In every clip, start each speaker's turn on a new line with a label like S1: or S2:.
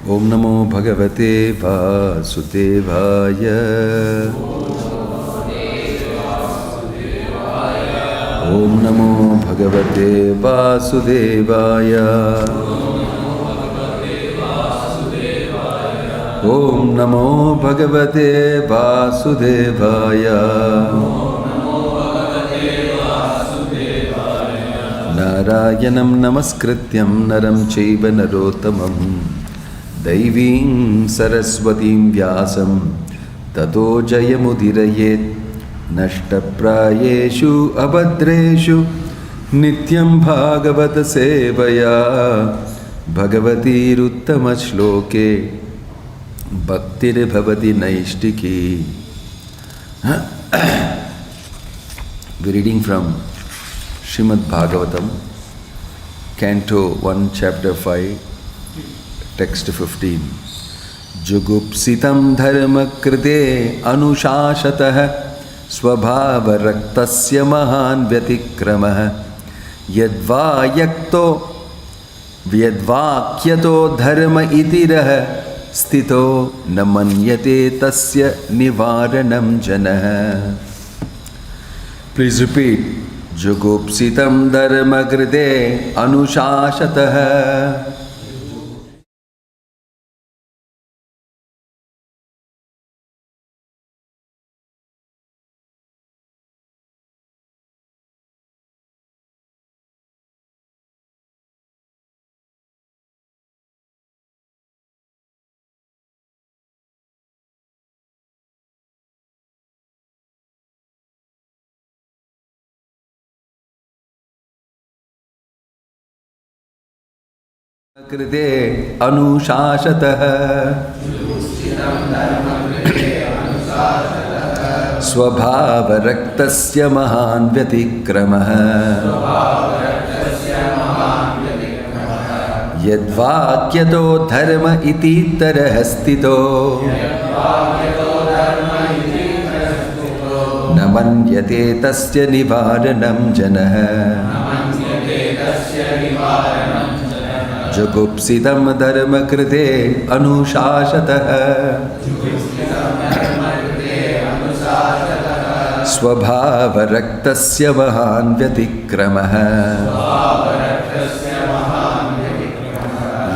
S1: Om Namo Bhagavate Vasudevaya. Om Namo Bhagavate Vasudevaya. Om Namo Bhagavate Vasudevaya. Narayanam Namaskrityam Naram Chaiva Narottamam Daivim Saraswatim Vyasam Tato Jayamudirayet Nashtaprayeshu Abhadreshu Nityam Bhagavata Sevaya Bhagavati Ruttama Shloke Bhaktir Bhavati Naishtiki. We're reading from Srimad Bhagavatam, Canto 1, Chapter 5, Text 15. Jugupsitam dharma krite anushashatah svabhava raktasya mahan vyatikramaha yadvakyato dharma itirah stito namanyate tasya nivaranam janah. Please repeat. Jugupsitam dharma krite anushashatah. Krite anushashatah svabhava raktasya mahan vyatikramaha yadvakyato dharma iti tarah stito namanyate tasya nivaranam janah. Jugupsitam dharma krite anushashatah svabhava raktasya mahan vyatikramaha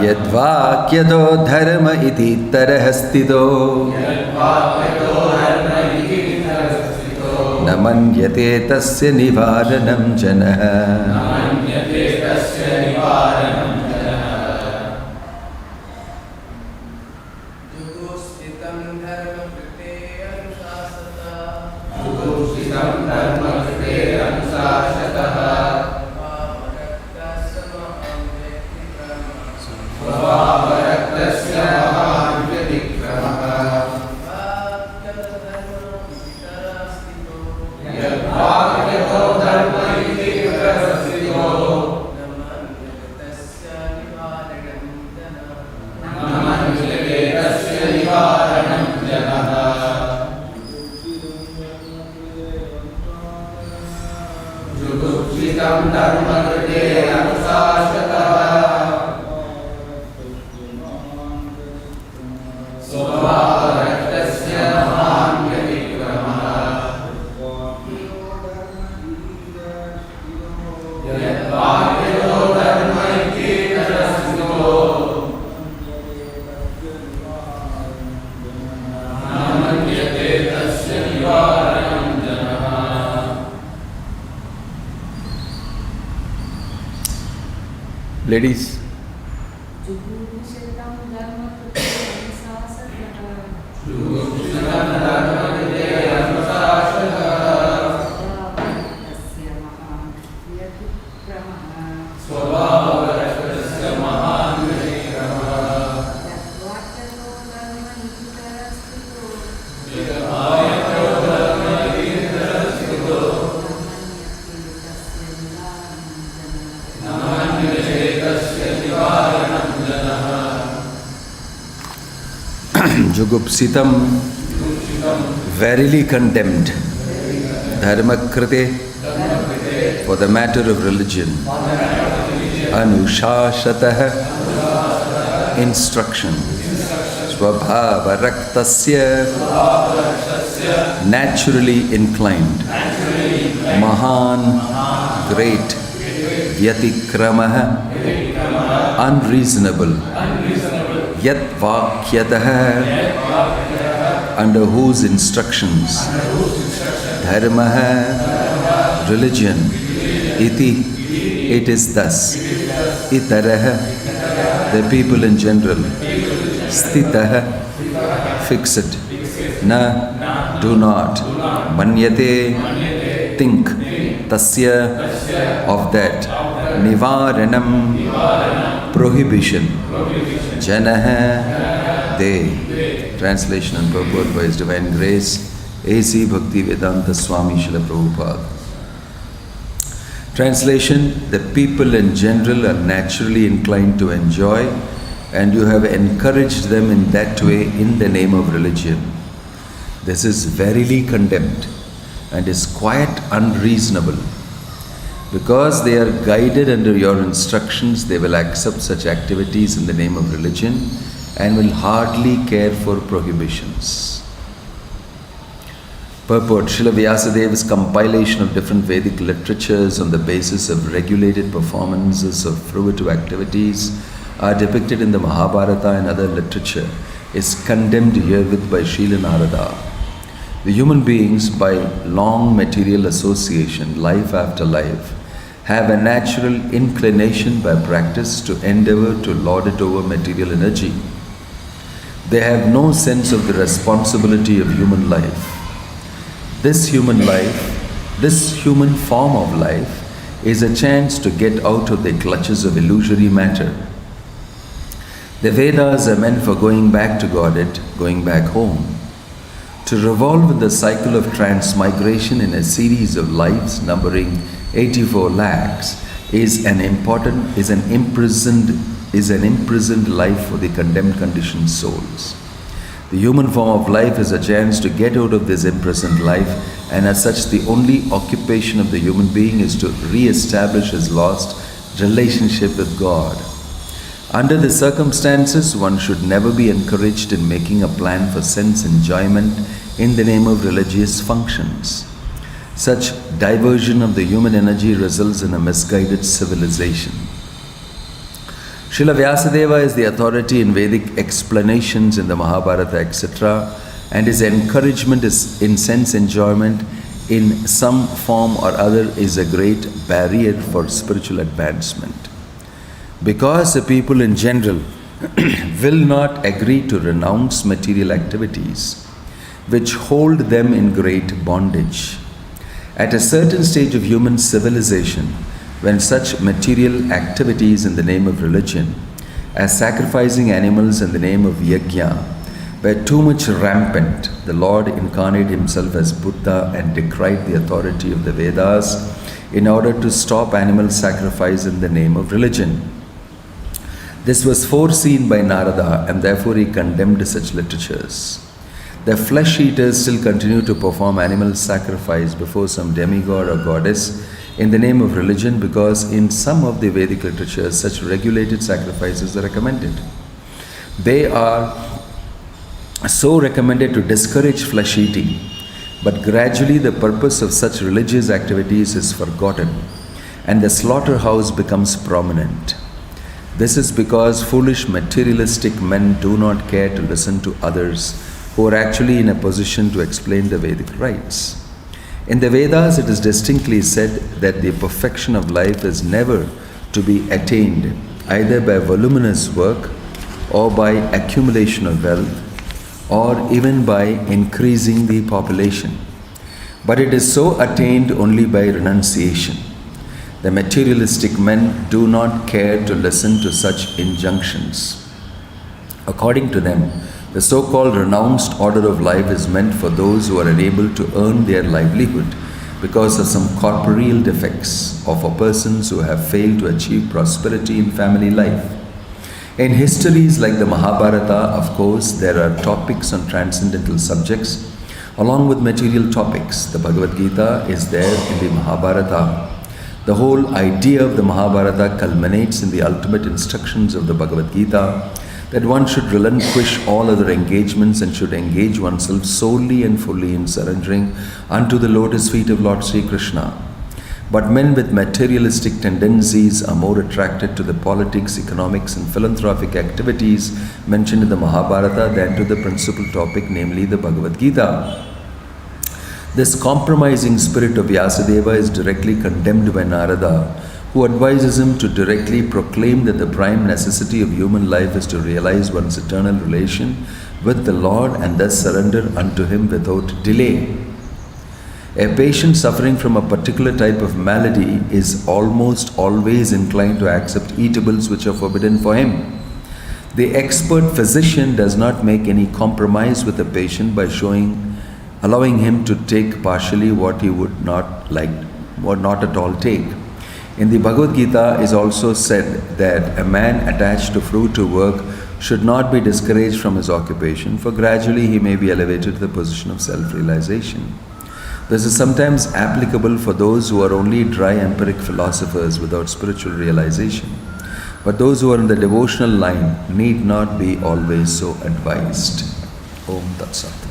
S1: yadvakyato dharma iti tarah stito namanyate tasya nivaranam janah. Ladies. Jugupsitam, verily condemned. Dharmakrite, for the matter of religion. Anushashatah, instruction. Svabhava raktasya, naturally inclined. Mahan, great. Vyatikramaha, unreasonable. Yat vakyataha, under whose instructions. Dharmaha, religion. Iti, it is thus. Itaraha, the people in general. Stitaha, fix it. Na, do not. Manyate, think. Tasya, of that. Nivaranam, prohibition. Janaha, they. Translation and purport by His Divine Grace, HH Bhakti Vinoda Swami Srila Prabhupada. Translation: the people in general are naturally inclined to enjoy, and you have encouraged them in that way in the name of religion. This is verily condemned and is quite unreasonable. Because they are guided under your instructions, they will accept such activities in the name of religion and will hardly care for prohibitions. Purport: Srila Vyasadeva's compilation of different Vedic literatures on the basis of regulated performances of fruitive activities are depicted in the Mahabharata and other literature is condemned herewith by Srila Narada. The human beings, by long material association, life after life, have a natural inclination by practice to endeavor to lord it over material energy. They have no sense of the responsibility of human life. This human form of life, is a chance to get out of the clutches of illusory matter. The Vedas are meant for going back to Godhead, going back home. To revolve in the cycle of transmigration in a series of lives numbering 84 lakhs is an imprisoned life for the condemned conditioned souls. The human form of life is a chance to get out of this imprisoned life, and as such the only occupation of the human being is to re-establish his lost relationship with God. Under the circumstances, one should never be encouraged in making a plan for sense enjoyment in the name of religious functions. Such diversion of the human energy results in a misguided civilization. Srila Vyasadeva is the authority in Vedic explanations in the Mahabharata, etc., and his encouragement is in sense enjoyment in some form or other is a great barrier for spiritual advancement. Because the people in general will not agree to renounce material activities which hold them in great bondage. At a certain stage of human civilization, when such material activities in the name of religion, as sacrificing animals in the name of yajna, were too much rampant, the Lord incarnated himself as Buddha and decried the authority of the Vedas in order to stop animal sacrifice in the name of religion. This was foreseen by Narada, and therefore he condemned such literatures. The flesh eaters still continue to perform animal sacrifice before some demigod or goddess in the name of religion, because in some of the Vedic literatures such regulated sacrifices are recommended. They are so recommended to discourage flesh eating, but gradually the purpose of such religious activities is forgotten and the slaughterhouse becomes prominent. This is because foolish materialistic men do not care to listen to others who are actually in a position to explain the Vedic rites. In the Vedas, it is distinctly said that the perfection of life is never to be attained either by voluminous work or by accumulation of wealth or even by increasing the population. But it is so attained only by renunciation. The materialistic men do not care to listen to such injunctions. According to them, the so-called renounced order of life is meant for those who are unable to earn their livelihood because of some corporeal defects, or for persons who have failed to achieve prosperity in family life. In histories like the Mahabharata, of course, there are topics on transcendental subjects along with material topics. The Bhagavad Gita is there in the Mahabharata. The whole idea of the Mahabharata culminates in the ultimate instructions of the Bhagavad Gita. that one should relinquish all other engagements and should engage oneself solely and fully in surrendering unto the lotus feet of Lord Sri Krishna. But men with materialistic tendencies are more attracted to the politics, economics and philanthropic activities mentioned in the Mahabharata than to the principal topic, namely the Bhagavad Gita. This compromising spirit of Vysadeva is directly condemned by Narada, who advises him to directly proclaim that the prime necessity of human life is to realize one's eternal relation with the Lord and thus surrender unto Him without delay. A patient suffering from a particular type of malady is almost always inclined to accept eatables which are forbidden for him. The expert physician does not make any compromise with the patient by allowing him to take partially what he would not like or not at all take. In the Bhagavad Gita is also said that a man attached to fruitive work should not be discouraged from his occupation, for gradually he may be elevated to the position of self-realization. This is sometimes applicable for those who are only dry empiric philosophers without spiritual realization. But those who are in the devotional line need not be always so advised. Om Tat Sat.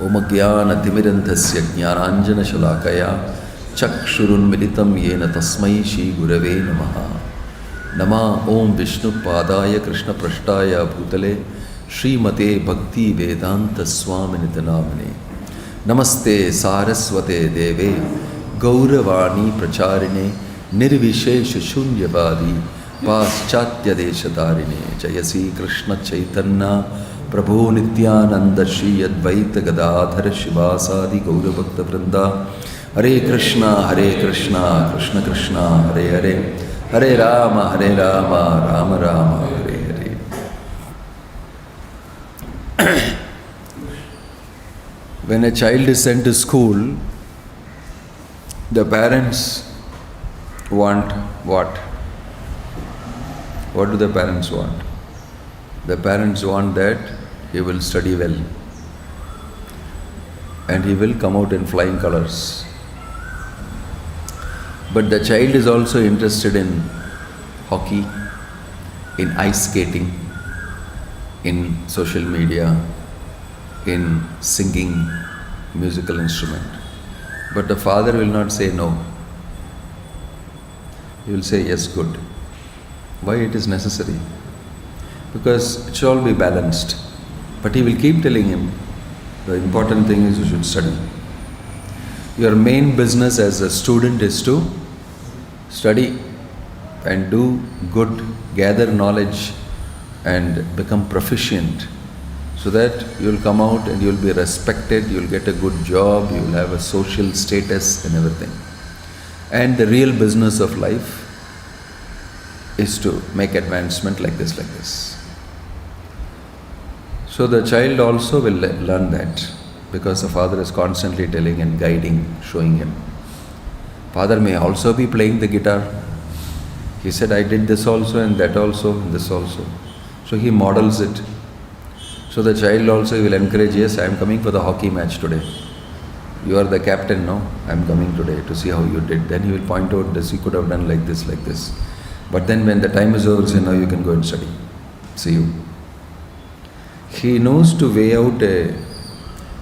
S1: Om Jnana Timirantasya Jnananjana Shalakaya Chakshurun Militam Yena Tasmai Shri Gurave Namaha. Nama Om Vishnu Padaya Krishna Prashtaya Bhutale Srimate Bhakti Vedanta Swami Nitanamane. Namaste Saraswate Deve Gauravani Pracharine Nirvishesha Shunyavadi Paschatya Deshatarine Jayasi Krishna Chaitanya Prabhu Nityananda Shri Advaita Gadadhara Shivasadi Gauravakta Vrinda Hare Krishna Krishna Krishna Hare Hare Hare Rama Rama Rama Hare Hare. When a child is sent to school, the parents want what? What do the parents want? The parents want that he will study well and he will come out in flying colors. But the child is also interested in hockey, in ice skating, in social media, in singing musical instrument. But the father will not say no. He will say yes, good. Why it is necessary? Because it should all be balanced. But he will keep telling him, the important thing is you should study. Your main business as a student is to study and do good, gather knowledge and become proficient, so that you will come out and you will be respected, you will get a good job, you will have a social status and everything. And the real business of life is to make advancement like this. So the child also will learn that, because the father is constantly telling and guiding, showing him. Father may also be playing the guitar. He said, I did this also and that also and this also. So he models it. So the child also will encourage, yes, I am coming for the hockey match today. You are the captain, no? I am coming today to see how you did. Then he will point out this, you could have done like this. But then when the time is over, say, now you can go and study. See you. He knows to weigh out a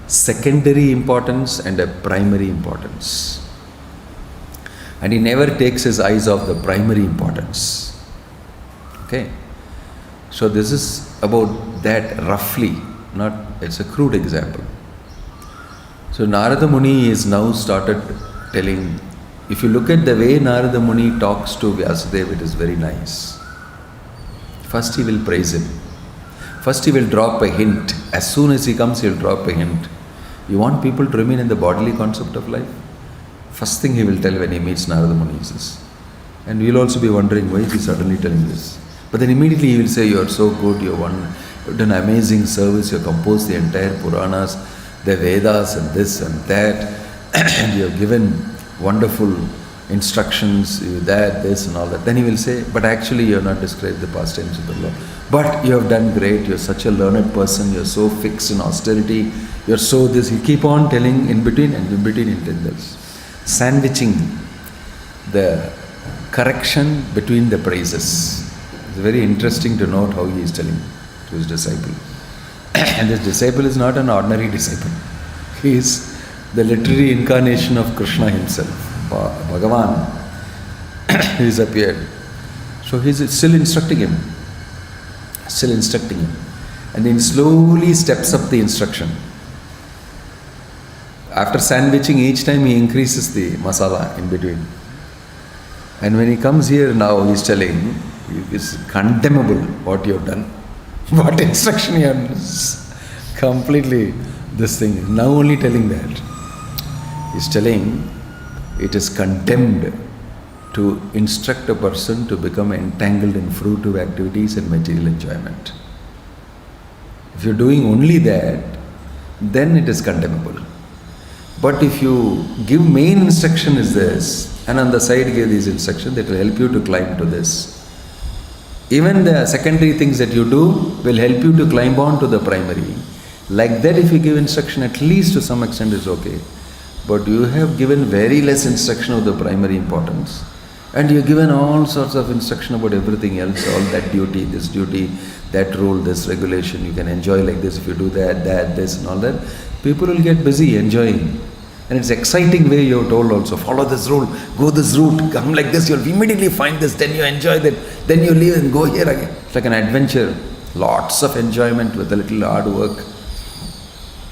S1: secondary importance and a primary importance. And he never takes his eyes off the primary importance. Okay? So this is about that roughly, it's a crude example. So Narada Muni is now started telling, if you look at the way Narada Muni talks to Vyasadeva, it is very nice. First he will praise him. First he will drop a hint. As soon as he comes, he will drop a hint. You want people to remain in the bodily concept of life? First thing he will tell when he meets Narada Muni is this. And we will also be wondering, why is he suddenly telling this? But then immediately he will say, you are so good, you have done amazing service, you have composed the entire Puranas, the Vedas and this and that, and you have given wonderful instructions, that, this and all that. Then he will say, but actually you have not described the pastimes of the Lord. But you have done great, you are such a learned person, you are so fixed in austerity, you are so this. He keep on telling in between intervals, sandwiching the correction between the praises. It's very interesting to note how he is telling to his disciple. And this disciple is not an ordinary disciple. He is the literary incarnation of Krishna himself. Bhagavan is appeared. So he is still instructing him. Still instructing him. And then slowly steps up the instruction. After sandwiching, each time he increases the masala in between. And when he comes here now, he is telling, it's condemnable what you have done. What instruction you have done. Completely this thing. Now only telling that. He is telling, it is condemned to instruct a person to become entangled in fruitive activities and material enjoyment. If you are doing only that, then it is condemnable. But if you give main instruction is this, and on the side give these instructions that will help you to climb to this. Even the secondary things that you do will help you to climb on to the primary. Like that, if you give instruction at least to some extent is okay. But you have given very less instruction of the primary importance. And you have given all sorts of instruction about everything else, all that duty, that rule, this regulation, you can enjoy like this if you do that, this and all that. People will get busy enjoying. And it's exciting way you are told also, follow this rule, go this route, come like this, you'll immediately find this, then you enjoy that, then you leave and go here again. It's like an adventure, lots of enjoyment with a little hard work.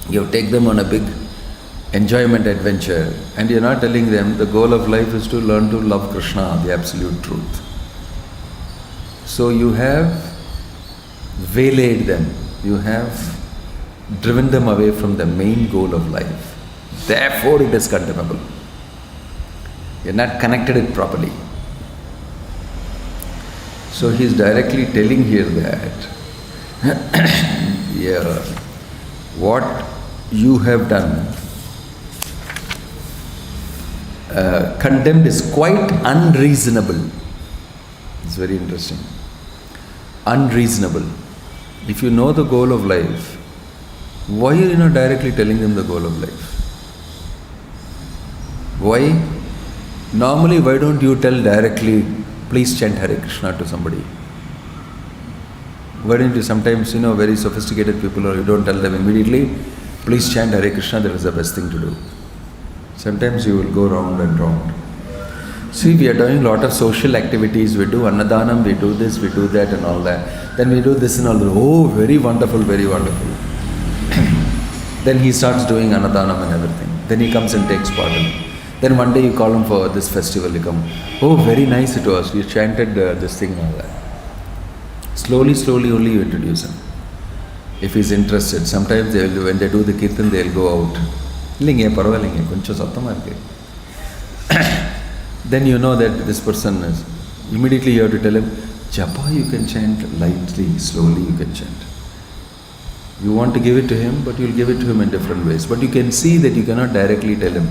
S1: You take them on a big enjoyment adventure, and you're not telling them the goal of life is to learn to love Krishna, the absolute truth. So you have waylaid them, you have driven them away from the main goal of life. Therefore it is condemnable. You're not connected it properly. So he is directly telling here that what you have done condemned is quite unreasonable. It's very interesting. Unreasonable. If you know the goal of life, why are you not directly telling them the goal of life? Why? Normally, why don't you tell directly, please chant Hare Krishna to somebody? Why don't you sometimes, very sophisticated people, or you don't tell them immediately, please chant Hare Krishna, that is the best thing to do. Sometimes you will go round and round. See, we are doing a lot of social activities, we do Annadanam, we do this, we do that and all that. Then we do this and all that. Oh, very wonderful, very wonderful. Then he starts doing Annadanam and everything. Then he comes and takes part in it. Then one day you call him for this festival, you come, oh, very nice it was, you chanted this thing and all that. Slowly only you introduce him. If he's interested, sometimes when they do the kirtan, they'll go out. Then you know that this person is, immediately you have to tell him, Japa you can chant lightly, slowly you can chant. You want to give it to him, but you'll give it to him in different ways. But you can see that you cannot directly tell him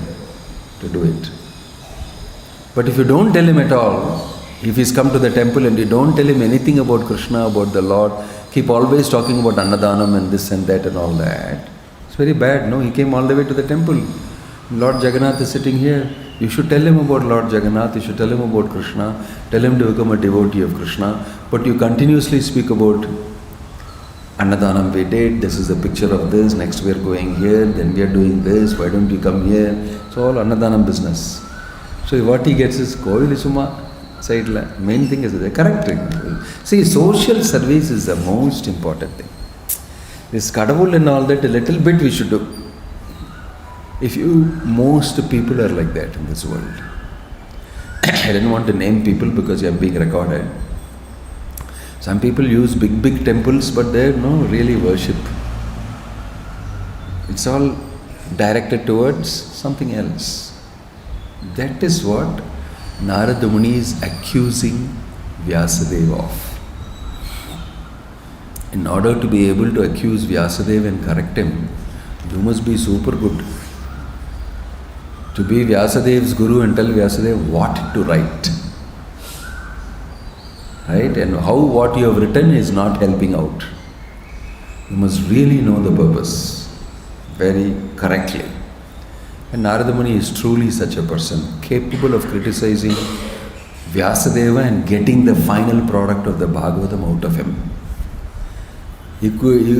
S1: to do it. But if you don't tell him at all, if he's come to the temple and you don't tell him anything about Krishna, about the Lord, keep always talking about Annadanam and this and that and all that, it's very bad, no? He came all the way to the temple. Lord Jagannath is sitting here. You should tell him about Lord Jagannath, you should tell him about Krishna, tell him to become a devotee of Krishna, but you continuously speak about Annadanam we did, this is a picture of this, next we are going here, then we are doing this, why don't you come here? It's all Annadanam business. So what he gets is, Kovili Suma, side main thing is the correct thing. See, social service is the most important thing. This Kadavul and all that, a little bit we should do. Most people are like that in this world. I didn't want to name people because I am being recorded. Some people use big temples, but they don't really worship. It's all directed towards something else. That is what Narada Muni is accusing Vyasadeva of. In order to be able to accuse Vyasadeva and correct him, you must be super good. To be Vyasadeva's guru and tell Vyasadeva what to write. Right? And how what you have written is not helping out. You must really know the purpose very correctly. And Narada Muni is truly such a person, capable of criticizing Vyasadeva and getting the final product of the Bhagavatam out of him.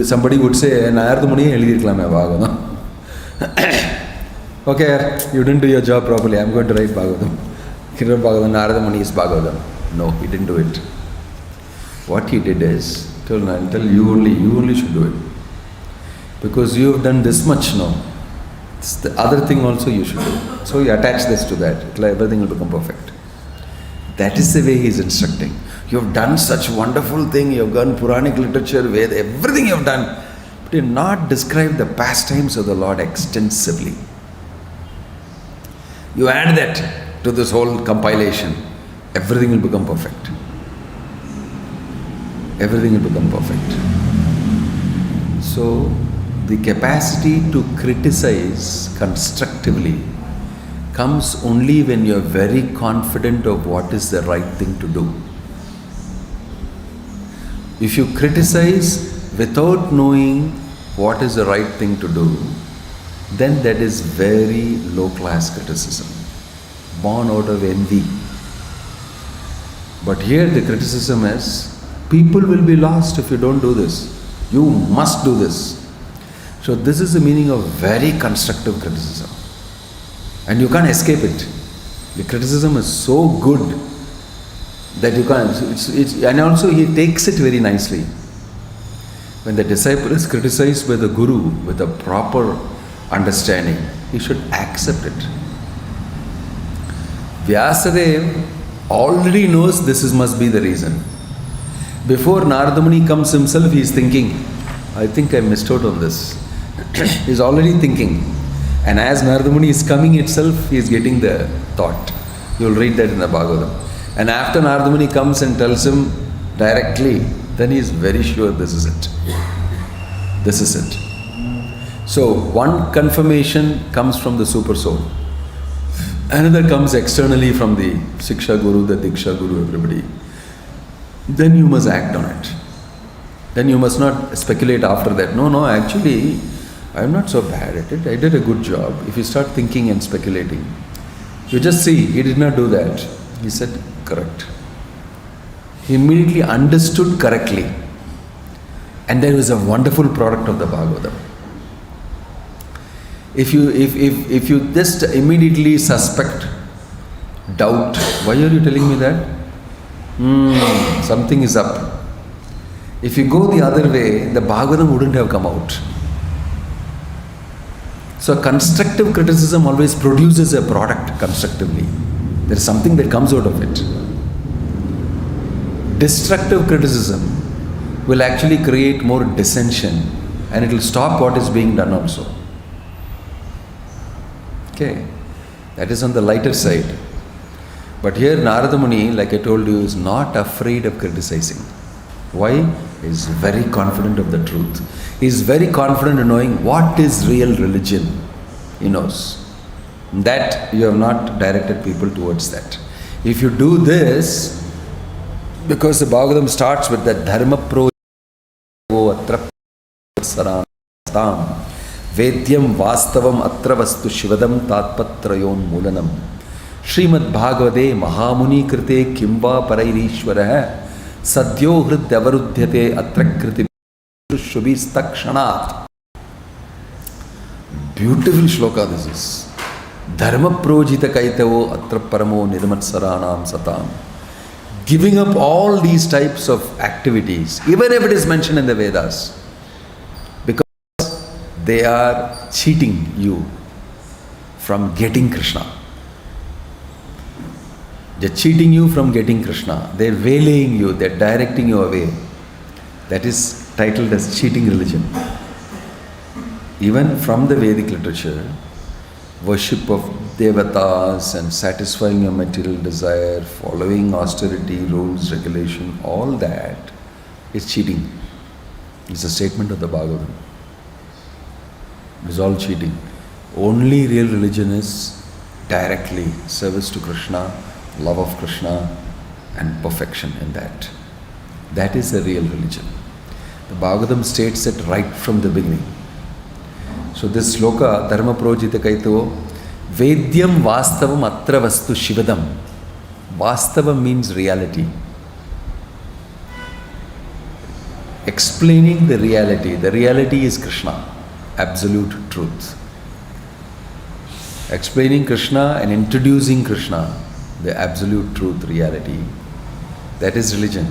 S1: Somebody would say, Narada Muni எழுதிருக்கலாமே Bhagavatam. Okay, you didn't do your job properly. I'm going to write Bhagavatam. Narada Muni is Bhagavatam. No, he didn't do it. What he did is, tell you only should do it. Because you have done this much now. It's the other thing also you should do. So you attach this to that. Everything will become perfect. That is the way he is instructing. You have done such wonderful thing. You have done Puranic literature, Veda, everything you have done. But you have not described the pastimes of the Lord extensively. You add that to this whole compilation. Everything will become perfect. Everything will become perfect. So, the capacity to criticize constructively comes only when you are very confident of what is the right thing to do. If you criticize without knowing what is the right thing to do, then that is very low class criticism, born out of envy. But here the criticism is, people will be lost if you don't do this. You must do this. So this is the meaning of very constructive criticism. And you can't escape it. The criticism is so good that you can't. And also he takes it very nicely. When the disciple is criticized by the Guru with a proper understanding, he should accept it. Vyasadeva already knows this must be the reason. Before Narada Muni comes himself, he is thinking, I think I missed out on this. He is already thinking. And as Narada Muni is coming itself, he is getting the thought. You will read that in the Bhagavatam. And after Narada Muni comes and tells him directly, then he is very sure this is it. This is it. So one confirmation comes from the super soul. Another comes externally from the Siksha Guru, the Diksha Guru, everybody. Then you must act on it. Then you must not speculate after that. No, actually, I am not so bad at it. I did a good job. If you start thinking and speculating, you just see, he did not do that. He said, correct. He immediately understood correctly. And there was a wonderful product of the Bhagavatam. If you just immediately suspect, doubt, why are you telling me that? Something is up. If you go the other way, the Bhagavatam wouldn't have come out. So constructive criticism always produces a product constructively. There is something that comes out of it. Destructive criticism will actually create more dissension and it will stop what is being done also. Okay, that is on the lighter side. But here Narada Muni, like I told you, is not afraid of criticizing. Why? He is very confident of the truth. He is very confident in knowing what is real religion. He knows. That you have not directed people towards that. If you do this, because the Bhagavatam starts with that dharma pro atra saranam vedyam vastavam atra vastu shivadam tatpatrayon mulanam Srimad Bhagavade Mahamuni krite kimva parairishwara sadyo hridavarudhyate atra kriti shubhistakshanat. Beautiful shloka this is. Dharma projita kaitavo atra paramo nirmatsaranam satam. Giving up all these types of activities, even if it is mentioned in the Vedas, because they are cheating you from getting Krishna. They are cheating you from getting Krishna. They are waylaying you, they are directing you away. That is titled as cheating religion. Even from the Vedic literature, worship of devatas and satisfying your material desire, following austerity, rules, regulation, all that is cheating. It's a statement of the Bhagavatam. It is all cheating. Only real religion is directly service to Krishna, love of Krishna, and perfection in that. That is the real religion. The Bhagavatam states it right from the beginning. So this sloka, Dharma Projita Kaito, Vedyam Vastavam Atra Vastu Shivadam. Vastava means reality. Explaining the reality. The reality is Krishna, absolute truth. Explaining Krishna and introducing Krishna, the absolute truth, reality. That is religion.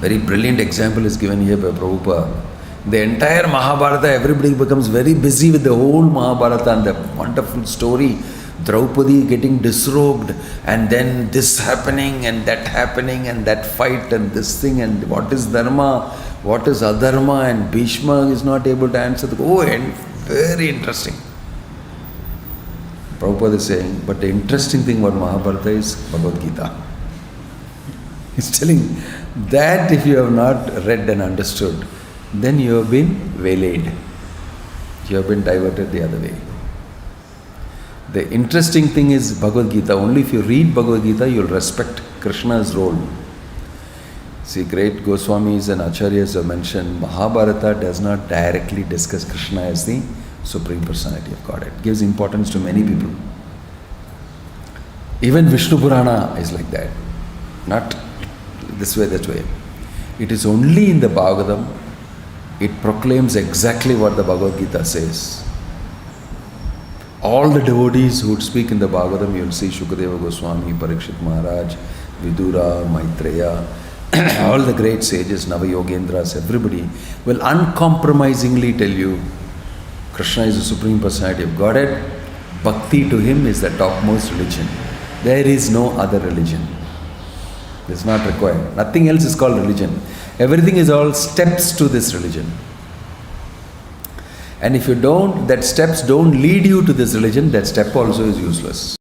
S1: Very brilliant example is given here by Prabhupada. The entire Mahabharata, everybody becomes very busy with the whole Mahabharata and the wonderful story. Draupadi getting disrobed, and then this happening and that fight and this thing, and what is dharma, what is adharma, and Bhishma is not able to answer. And very interesting. Prabhupada is saying, but the interesting thing about Mahabharata is Bhagavad Gita. He's telling that if you have not read and understood, then you have been waylaid. You have been diverted the other way. The interesting thing is Bhagavad Gita. Only if you read Bhagavad Gita, you will respect Krishna's role. See, great Goswamis and Acharyas have mentioned Mahabharata does not directly discuss Krishna as the Supreme Personality of Godhead. It gives importance to many people. Even Vishnu Purana is like that. Not this way, that way. It is only in the Bhagavatam, it proclaims exactly what the Bhagavad Gita says. All the devotees who would speak in the Bhagavatam, you will see Shukadeva Goswami, Parikshit Maharaj, Vidura, Maitreya, all the great sages, Navayogendras, everybody will uncompromisingly tell you Krishna is the Supreme Personality of Godhead. Bhakti to him is the topmost religion. There is no other religion. It is not required. Nothing else is called religion. Everything is all steps to this religion. And if you don't, that steps don't lead you to this religion, that step also is useless.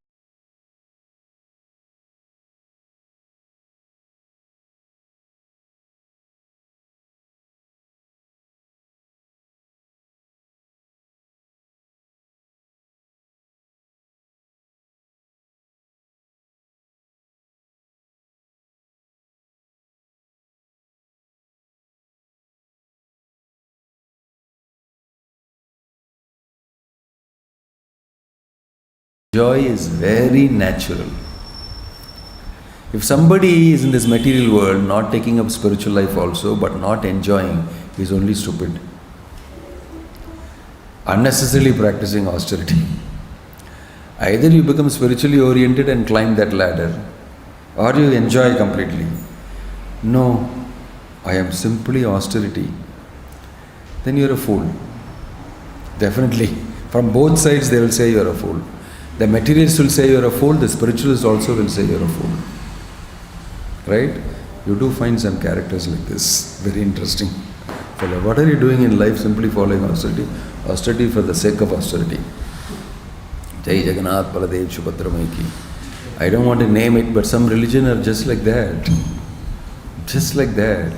S1: Joy is very natural. If somebody is in this material world not taking up spiritual life also but not enjoying, he is only stupid. Unnecessarily practicing austerity. Either you become spiritually oriented and climb that ladder, or you enjoy completely. No, I am simply austerity. Then you are a fool. Definitely. From both sides they will say you are a fool. The materialists will say you are a fool, the spiritualists also will say you are a fool. Right? You do find some characters like this, very interesting. Fellow, what are you doing in life simply following austerity? Austerity for the sake of austerity. Jai Jagannath Baladev Subhadramaiki. I don't want to name it, but some religion are just like that. Just like that.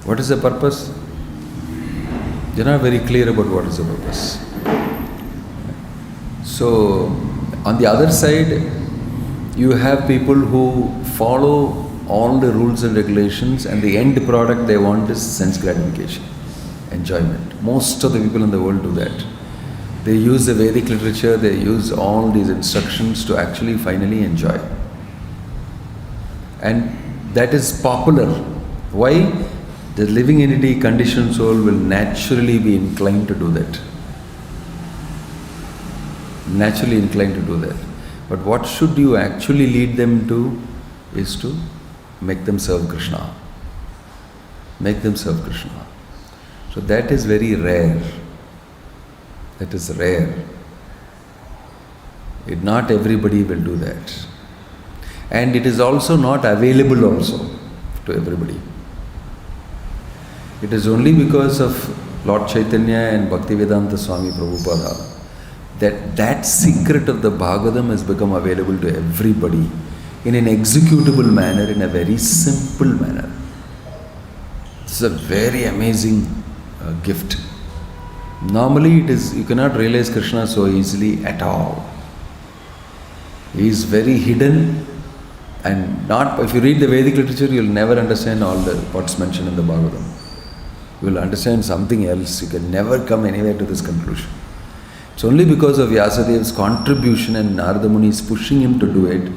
S1: What is the purpose? They are not very clear about what is the purpose. So, on the other side, you have people who follow all the rules and regulations, and the end product they want is sense gratification, enjoyment. Most of the people in the world do that. They use the Vedic literature, they use all these instructions to actually finally enjoy. And that is popular. Why? The living entity, conditioned soul will naturally be inclined to do that. Naturally inclined to do that. But what should you actually lead them to is to make them serve Krishna. Make them serve Krishna. So that is very rare. That is rare. Not everybody will do that. And it is also not available also to everybody. It is only because of Lord Chaitanya and Bhaktivedanta Swami Prabhupada that secret of the Bhagavatam has become available to everybody in an executable manner, in a very simple manner. This is a very amazing gift. Normally you cannot realize Krishna so easily at all. He is very hidden, and if you read the Vedic literature, you will never understand all what's mentioned in the Bhagavatam. You will understand something else. You can never come anywhere to this conclusion. It's only because of Vyasadev's contribution and Narada Muni is pushing him to do it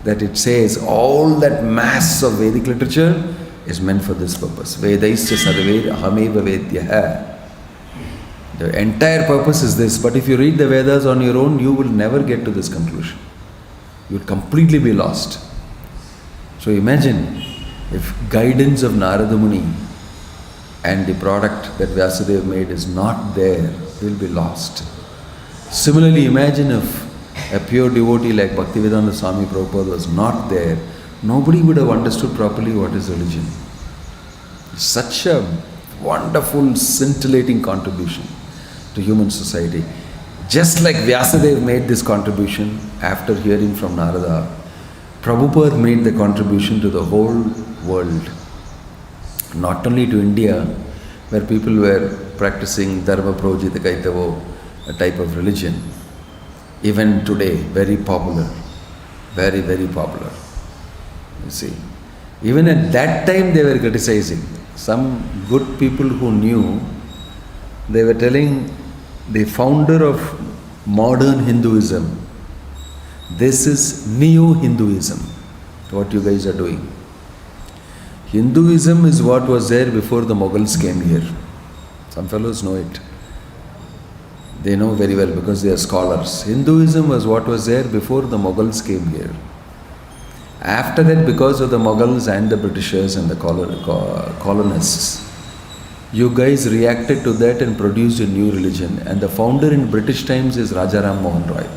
S1: that it says all that mass of Vedic literature is meant for this purpose. Vedaisya sarve ahameva vedyaha. The entire purpose is this, but if you read the Vedas on your own, you will never get to this conclusion. You will completely be lost. So imagine if guidance of Narada Muni and the product that Vyasadeva made is not there, you will be lost. Similarly, imagine if a pure devotee like Bhakti Vinoda Swami Prabhupada was not there, nobody would have understood properly what is religion. Such a wonderful, scintillating contribution to human society. Just like Vyasadeva made this contribution after hearing from Narada, Prabhupada made the contribution to the whole world. Not only to India, where people were practicing Dharma Projita Kaitavo, a type of religion. Even today, very popular. Very, very popular. You see. Even at that time they were criticizing. Some good people who knew, they were telling the founder of modern Hinduism, this is neo-Hinduism, what you guys are doing. Hinduism is what was there before the Mughals came here. Some fellows know it. They know very well because they are scholars. Hinduism was what was there before the Mughals came here. After that, because of the Mughals and the Britishers and the colonists, you guys reacted to that and produced a new religion. And the founder in British times is Rajaram Mohan Roy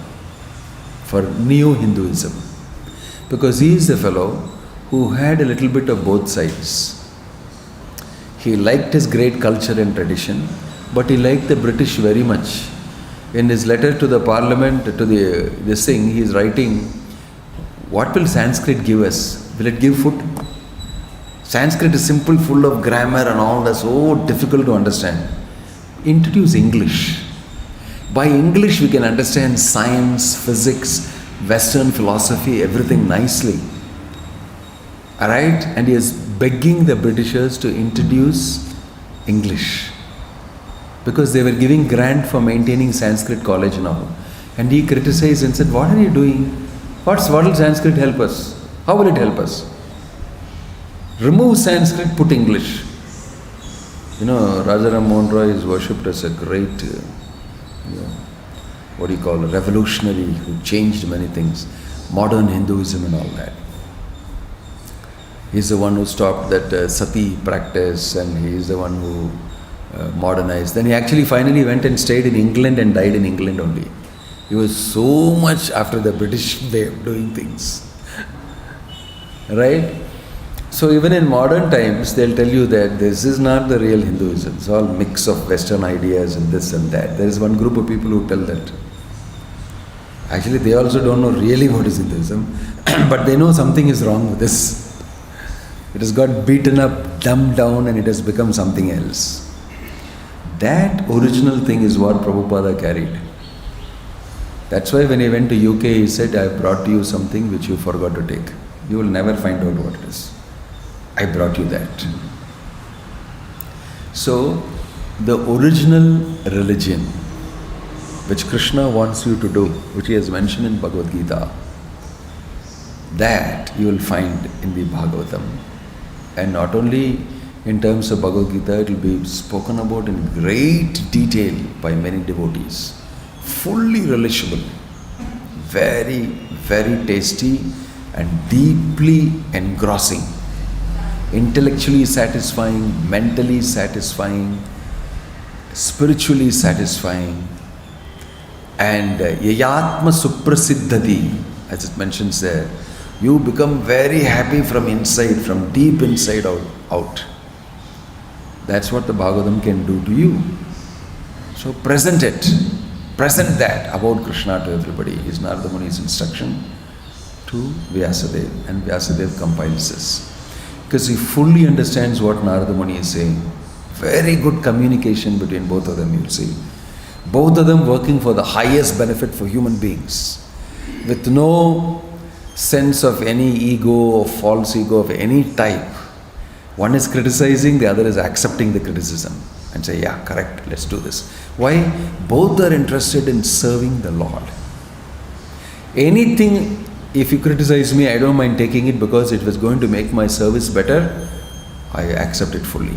S1: for Neo-Hinduism. Because he is the fellow who had a little bit of both sides. He liked his great culture and tradition, but he liked the British very much. In his letter to the parliament, to this thing, he is writing, what will Sanskrit give us? Will it give food? Sanskrit is simple, full of grammar and all that, so difficult to understand. Introduce English. By English we can understand science, physics, Western philosophy, everything nicely. Alright? And he is begging the Britishers to introduce English. Because they were giving grant for maintaining Sanskrit college now. And he criticized and said, what are you doing? What will Sanskrit help us? How will it help us? Remove Sanskrit, put English. You know, Rajaram Mohan Roy is worshipped as a great, revolutionary who changed many things. Modern Hinduism and all that. He's the one who stopped that sati practice, and he is the one who modernized. Then he actually finally went and stayed in England and died in England only. He was so much after the British way of doing things. Right? So even in modern times, they'll tell you that this is not the real Hinduism. It's all mix of Western ideas and this and that. There is one group of people who tell that. Actually, they also don't know really what is Hinduism, but they know something is wrong with this. It has got beaten up, dumbed down, and it has become something else. That original thing is what Prabhupada carried. That's why when he went to UK, he said, I brought you something which you forgot to take. You will never find out what it is. I brought you that. So, the original religion which Krishna wants you to do, which he has mentioned in Bhagavad Gita, that you will find in the Bhagavatam. And not only in terms of Bhagavad Gita, it will be spoken about in great detail by many devotees. Fully relishable, very, very tasty and deeply engrossing, intellectually satisfying, mentally satisfying, spiritually satisfying, and yayatma suprasiddhati, as it mentions there, you become very happy from inside, from deep inside out. That's what the Bhagavatam can do to you. So present that about Krishna to everybody is Narada Muni's instruction to Vyasadeva, and Vyasadeva compiles this. Because he fully understands what Narada Muni is saying. Very good communication between both of them, you'll see. Both of them working for the highest benefit for human beings, with no sense of any ego or false ego of any type. One is criticizing, the other is accepting the criticism and say, yeah, correct, let's do this. Why? Both are interested in serving the Lord. Anything, if you criticize me, I don't mind taking it because it was going to make my service better, I accept it fully.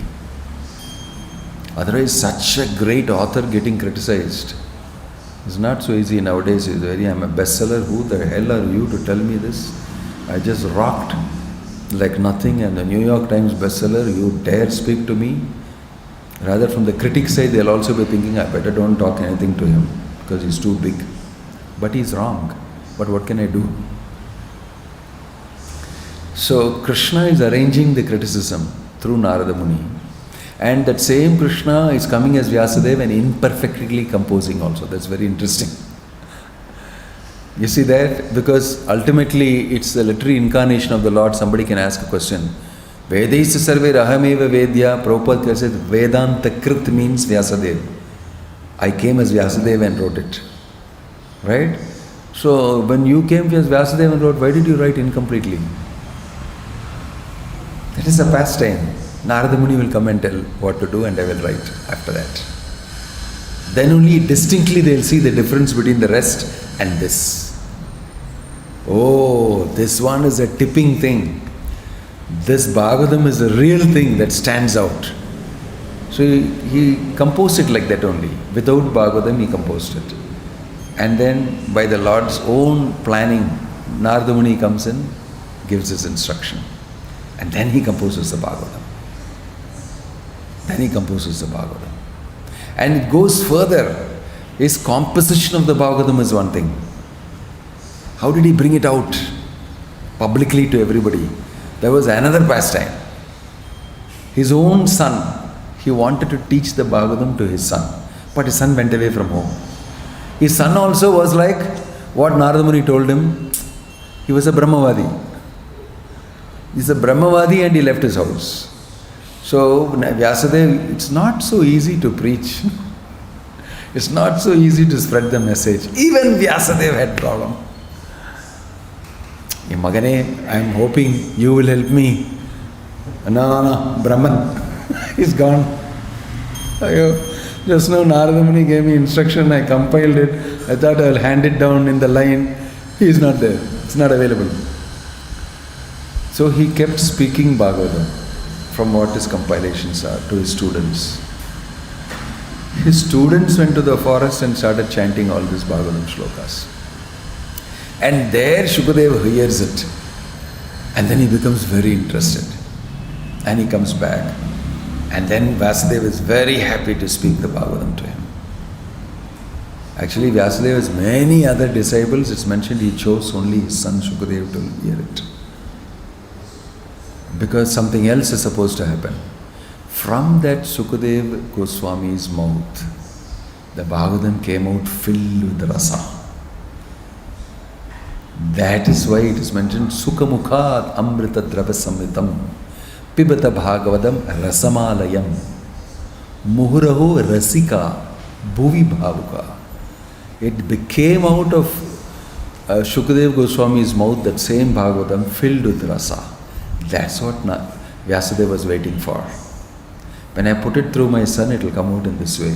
S1: Otherwise, such a great author getting criticized is not so easy nowadays. I'm a bestseller. Who the hell are you to tell me this? I just rocked like nothing, and the New York Times bestseller, you dare speak to me? Rather, from the critics side, they'll also be thinking, I better don't talk anything to him because he's too big. But he's wrong. But what can I do? So Krishna is arranging the criticism through Narada Muni. And that same Krishna is coming as Vyasadeva and imperfectly composing also. That's very interesting. You see that? Because ultimately it's the literary incarnation of the Lord. Somebody can ask a question. Vedaisa sarve rahameva vedya. Prabhupada said Vedanta Krit means Vyasadeva. I came as Vyasadeva and wrote it. Right? So when you came as Vyasadeva and wrote, why did you write incompletely? That is a pastime. Narada Muni will come and tell what to do and I will write after that. Then only distinctly they will see the difference between the rest and this. Oh, this one is a tipping thing. This Bhagavatam is a real thing that stands out. So he composed it like that only. Without Bhagavatam he composed it. And then by the Lord's own planning, Narada Muni comes in, gives his instruction. And then he composes the Bhagavatam. And it goes further. His composition of the Bhagavatam is one thing. How did he bring it out publicly to everybody? There was another pastime. His own son, he wanted to teach the Bhagavatam to his son. But his son went away from home. His son also was like what Narada Muni told him. He was a Brahmavadi. He's a Brahmavadi and he left his house. So Vyasadeva, it's not so easy to preach. It's not so easy to spread the message. Even Vyasadeva had problem. Magane, I am hoping you will help me. No, Brahman is gone. Just now Narada Muni gave me instruction, I compiled it. I thought I will hand it down in the line. He is not there. It's not available. So he kept speaking Bhagavatam from what his compilations are to his students. His students went to the forest and started chanting all these Bhagavatam shlokas. And there Shukadeva hears it. And then he becomes very interested. And he comes back. And then Vysadeva is very happy to speak the Bhagavatam to him. Actually, Vysadeva has many other disciples. It's mentioned he chose only his son Shukadeva to hear it. Because something else is supposed to happen. From that Sukadeva Goswami's mouth, the Bhagavatam came out filled with rasa. That is why it is mentioned Sukhamukhat Amrita Drava Samritam Pibata Bhagavatam Rasamalayam Muhuraho Rasika Bhuvi Bhavuka. It came out of Shukadeva Goswami's mouth, that same Bhagavatam filled with rasa. That's what Vyasadeva was waiting for. When I put it through my son, it will come out in this way.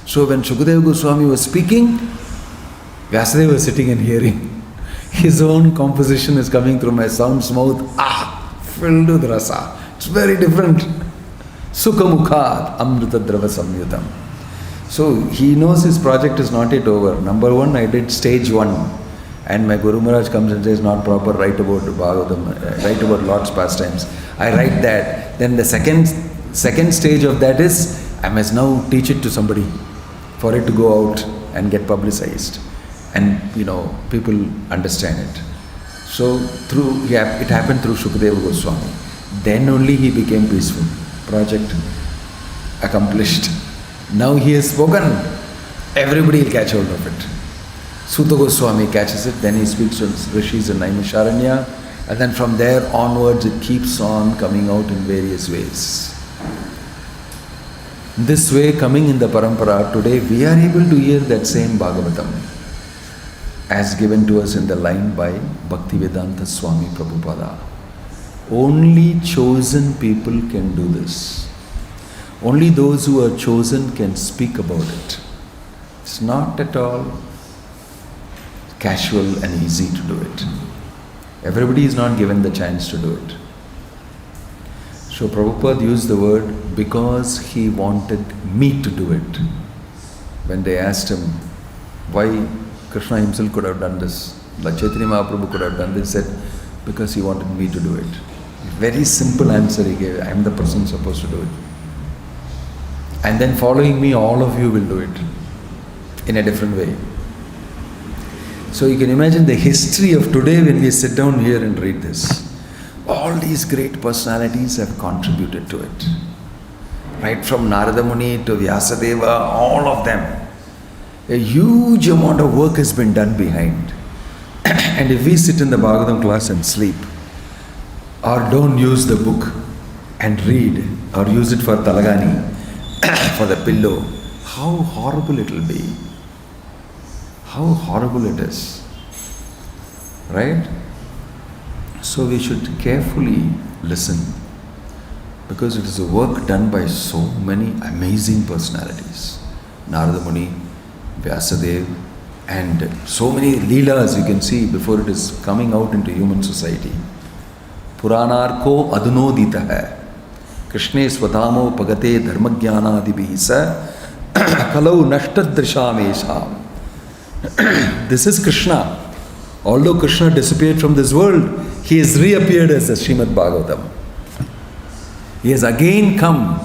S1: So when Shukadeva Goswami was speaking, Vyasadeva was sitting and hearing. His own composition is coming through my son's mouth. Filled with rasa. It's very different. Sukhamukhat Amrita Drava Samyutam. So he knows his project is not yet over. Number one, I did stage 1. And my Guru Maharaj comes and says, not proper, write about Bhagavatam, write about Lord's pastimes. I write that. Then the second stage of that is, I must now teach it to somebody for it to go out and get publicized. And, people understand it. So, it happened through Shukadeva Goswami. Then only he became peaceful. Project accomplished. Now he has spoken. Everybody will catch hold of it. Suta Goswami catches it, then he speaks to Rishis in Naimisharanya, and then from there onwards it keeps on coming out in various ways. This way, coming in the parampara, today we are able to hear that same Bhagavatam as given to us in the line by Bhaktivedanta Swami Prabhupada. Only chosen people can do this. Only those who are chosen can speak about it. It's not at all casual and easy to do it. Everybody is not given the chance to do it. So Prabhupada used the word because he wanted me to do it. When they asked him why Krishna himself could have done this, like Chaitanya Mahaprabhu could have done this, he said, because he wanted me to do it. Very simple answer he gave, I am the person supposed to do it. And then following me, all of you will do it in a different way. So you can imagine the history of today when we sit down here and read this. All these great personalities have contributed to it. Right from Narada Muni to Vysadeva, all of them. A huge amount of work has been done behind. And if we sit in the Bhagavatam class and sleep, or don't use the book and read, or use it for talagani, for the pillow, how horrible it will be. How horrible it is. Right? So we should carefully listen, because it is a work done by so many amazing personalities. Narada Muni, Vyasadeva, and so many leelas you can see before it is coming out into human society. Puranar ko adunodita hai. Krishne swadamo pagate dharmagyanaadibhi sa kalau nashtadrishamesham. This is Krishna. Although Krishna disappeared from this world, he has reappeared as the Srimad Bhagavatam. He has again come,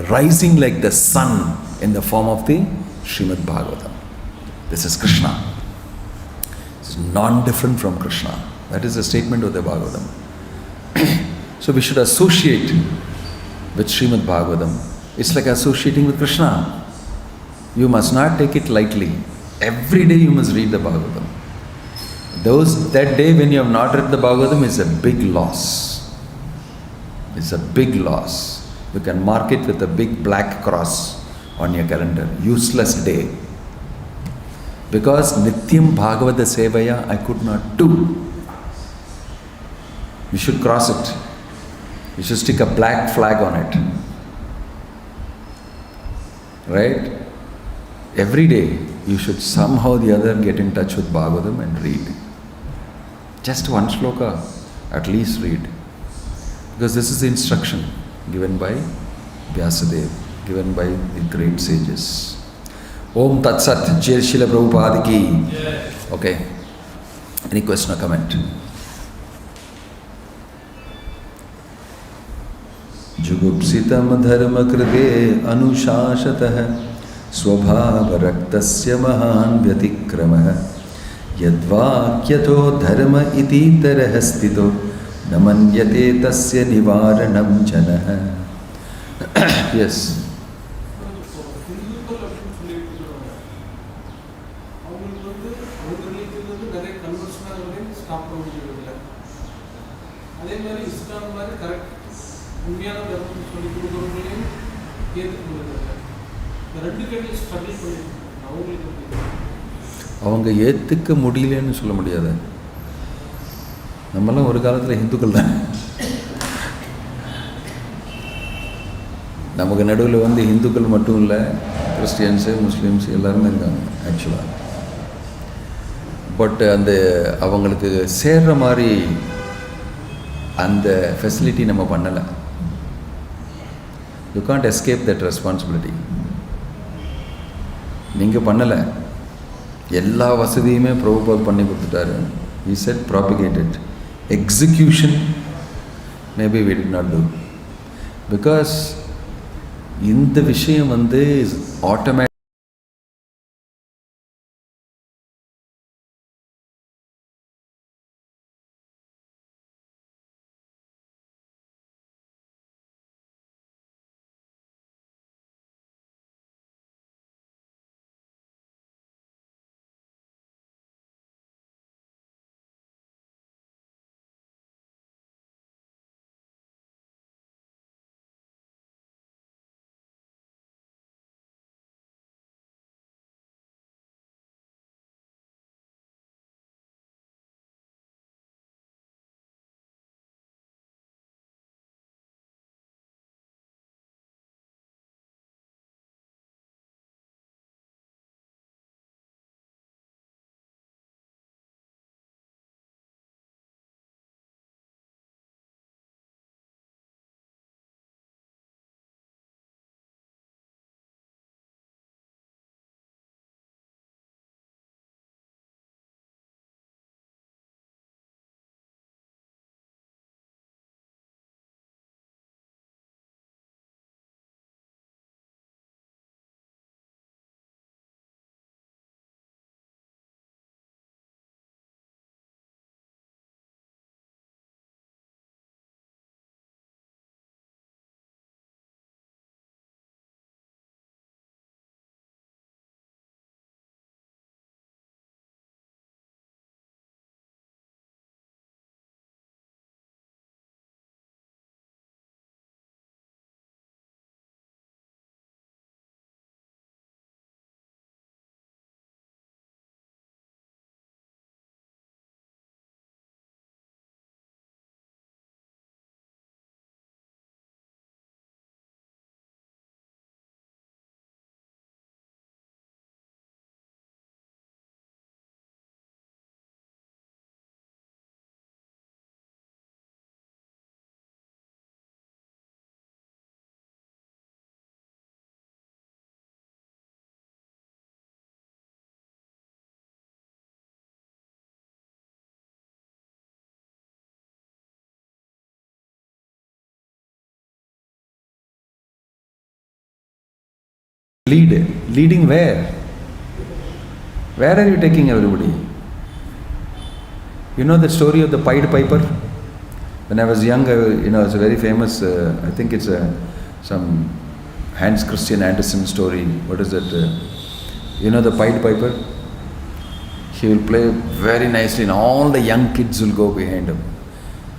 S1: rising like the sun in the form of the Srimad Bhagavatam. This is Krishna. It's non-different from Krishna. That is the statement of the Bhagavatam. So we should associate with Srimad Bhagavatam. It's like associating with Krishna. You must not take it lightly. Every day you must read the Bhagavatam. That day when you have not read the Bhagavatam is a big loss. It's a big loss. You can mark it with a big black cross on your calendar. Useless day. Because Nityam Bhagavata Sevaya I could not do. You should cross it. You should stick a black flag on it. Right? Every day you should somehow or the other get in touch with Bhagavatam and read. Just one shloka, at least read. Because this is the instruction given by Vyasadeva, given by the great sages. Om Tat Sat, Jai Srila Prabhupada ki. Okay. Any question or comment? Jugupsitam dharma krite anushashatah स्वभाव रक्तस्य महान् व्यतिक्रमः यद्वाक्यतो धर्म इति तरः स्थितो न मन्यते तस्य निवारणं जनः. Yes. அவங்க ஏற்றுக்க முடியலன்னு சொல்ல முடியாது. நம்மெல்லாம் ஒரு காலத்தில் இந்துக்கள் தான். நமக்கு நடுவில் வந்து இந்துக்கள் மட்டும் இல்லை, கிறிஸ்டியன்ஸு முஸ்லீம்ஸ் எல்லாருமே இருக்காங்க ஆக்சுவலாக. பட் அந்த அவங்களுக்கு சேர்ற மாதிரி அந்த ஃபெசிலிட்டி நம்ம பண்ணலை. You can't escape that responsibility. நீங்கள் பண்ணலை. எல்லா வசதியுமே பிரபுபாத் பண்ணி கொடுத்துட்டாரு. He said propagate it. Execution maybe we did not do. Because இந்த விஷயம் வந்து automatic Lead. Leading where? Where are you taking everybody? You know the story of the Pied Piper? When I was young, it's a very famous, I think it's some Hans Christian Andersen story. What is it? The Pied Piper? He will play very nicely and all the young kids will go behind him.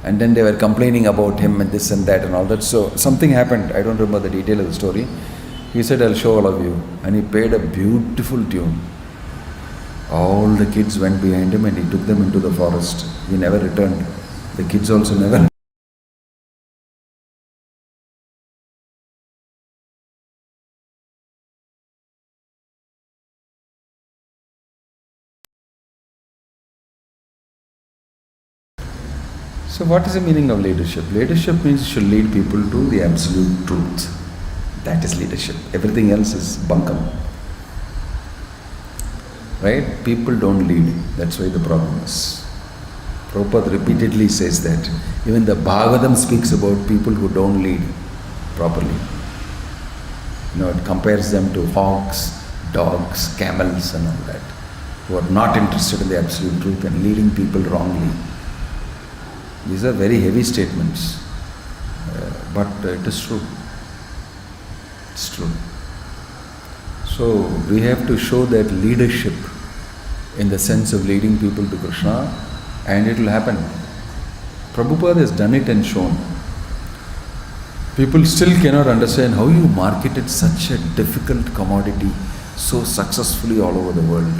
S1: And then they were complaining about him and this and that and all that. So something happened, I don't remember the detail of the story. He said, I'll show all of you. And he played a beautiful tune. All the kids went behind him and he took them into the forest. He never returned. The kids also never. So what is the meaning of leadership? Leadership means you should lead people to the absolute truth. That is leadership. Everything else is bunkum. Right? People don't lead. That's why the problem is. Prabhupada repeatedly says that. Even the Bhagavatam speaks about people who don't lead properly. It compares them to hogs, dogs, camels and all that, who are not interested in the absolute truth and leading people wrongly. These are very heavy statements, but it is true. It's true. So we have to show that leadership in the sense of leading people to Krishna, and it will happen. Prabhupada has done it and shown. People still cannot understand how you marketed such a difficult commodity so successfully all over the world.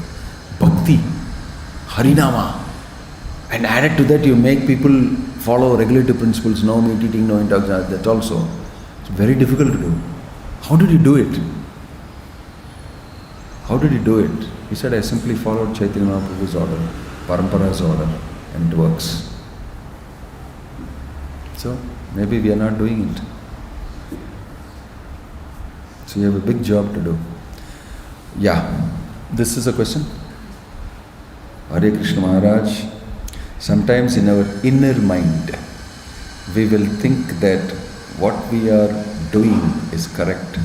S1: Bhakti, Harinama. And added to that, you make people follow regulative principles, no meat eating, no intoxication, that also. It's very difficult to do. How did you do it? How did you do it? He said, I simply followed Chaitanya Mahaprabhu's order, Parampara's order, and it works. So, maybe we are not doing it. So you have a big job to do. Yeah, this is a question. Hare Krishna Maharaj. Sometimes in our inner mind, we will think that what we are doing is correct,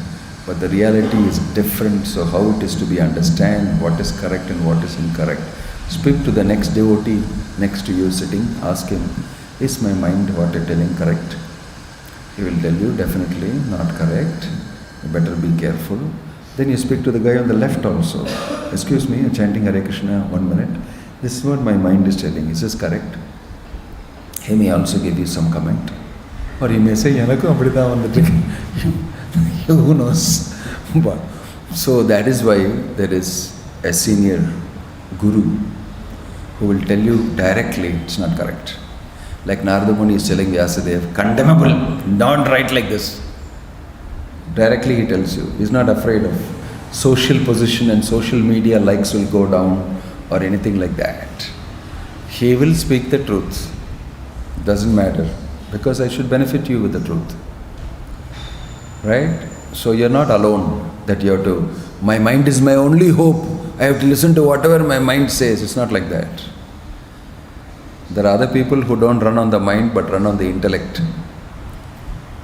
S1: but the reality is different. So how it is to be understand what is correct and what is incorrect. Speak to the next devotee next to you sitting, ask him, is my mind what you're telling correct? He will tell you, definitely not correct, you better be careful. Then you speak to the guy on the left also. Excuse me, you're chanting Hare Krishna, 1 minute. This is what my mind is telling. Is this correct? He may also give you some comment. Or he may say, who knows? But, so that is why there is a senior guru who will tell you directly it's not correct. Like Narada Muni is telling Vysadeva, condemnable, don't write like this. Directly he tells you. He's not afraid of social position and social media likes will go down or anything like that. He will speak the truth. Doesn't matter, because I should benefit you with the truth. Right? So you're not alone that you have to, my mind is my only hope. I have to listen to whatever my mind says. It's not like that. There are other people who don't run on the mind but run on the intellect.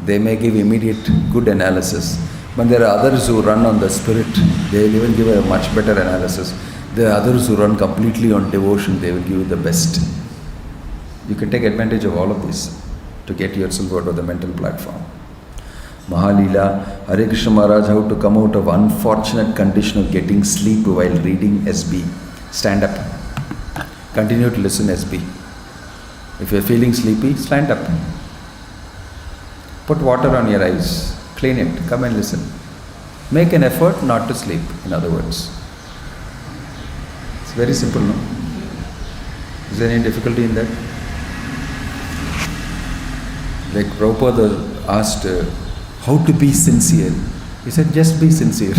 S1: They may give immediate good analysis, but there are others who run on the spirit. They will even give a much better analysis. There are others who run completely on devotion. They will give you the best. You can take advantage of all of this to get yourself out of the mental platform. Mahalila, Hare Krishna Maharaj, how to come out of unfortunate condition of getting sleep while reading SB. Stand up. Continue to listen SB. If you are feeling sleepy, stand up. Put water on your eyes. Clean it. Come and listen. Make an effort not to sleep, in other words. It's very simple, no? Is there any difficulty in that? Like Prabhupada asked, how to be sincere? He said, just be sincere.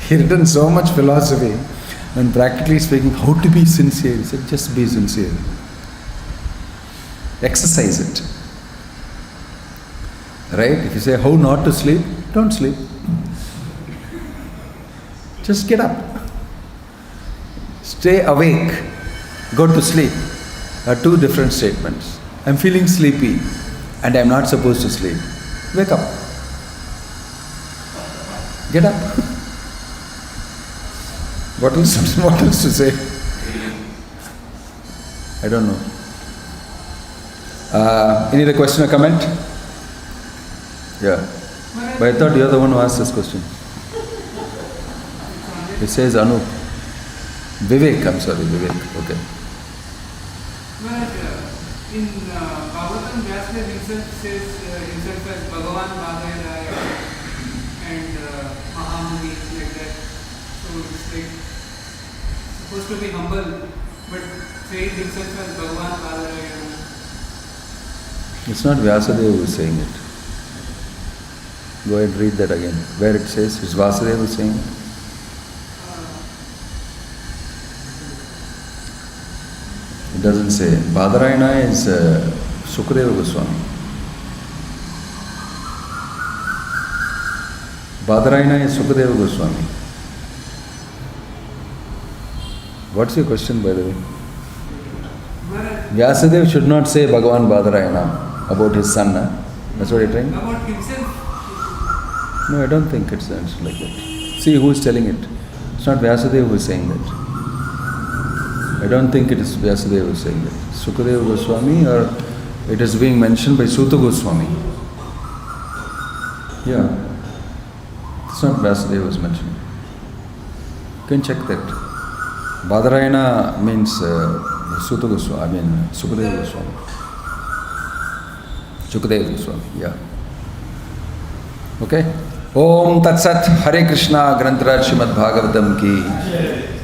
S1: He written so much philosophy, and practically speaking, how to be sincere? He said, just be sincere. Exercise it. Right? If you say, how not to sleep? Don't sleep. Just get up. Stay awake. Go to sleep. Are two different statements. I'm feeling sleepy and I'm not supposed to sleep. Wake up. Get up. What else to say? I don't know. Any other question or comment? Yeah. But I thought you're the one who asked this question. It says Anup. Vivek, I'm sorry, Vivek. Okay.
S2: But in Bhagavatam, Vysadeva himself says himself as Bhagavan Bhagayaraya and Mahamuni, like that. So it's like supposed to be humble, but saying himself as Bhagavan Bhagayaraya.
S1: It's not Vyasadeva who is saying it. Go ahead, read that again. Where it says, is Vyasadeva who is saying it? It doesn't say. Badarayana is Sukadeva Goswami. Badarayana is Sukadeva Goswami. What's your question, by the way? Vyasadeva should not say Bhagavan Badarayana about his son. That's what you're trying?
S2: About himself?
S1: No, I don't think it's like that. See who is telling it. It's not Vyasadeva who is saying that. I don't think it is Vyasadeva who is saying that. Sukadeva Goswami, or it is being mentioned by Suta Goswami. Yeah. It's not Vyasadeva who is mentioning. You can check that. Badarayana means Suta Goswami, Sukadeva Goswami. Sukadeva Goswami, yeah. Okay? Om Tat Sat, Hare Krishna, Grantaraj Srimad Bhagavatam ki.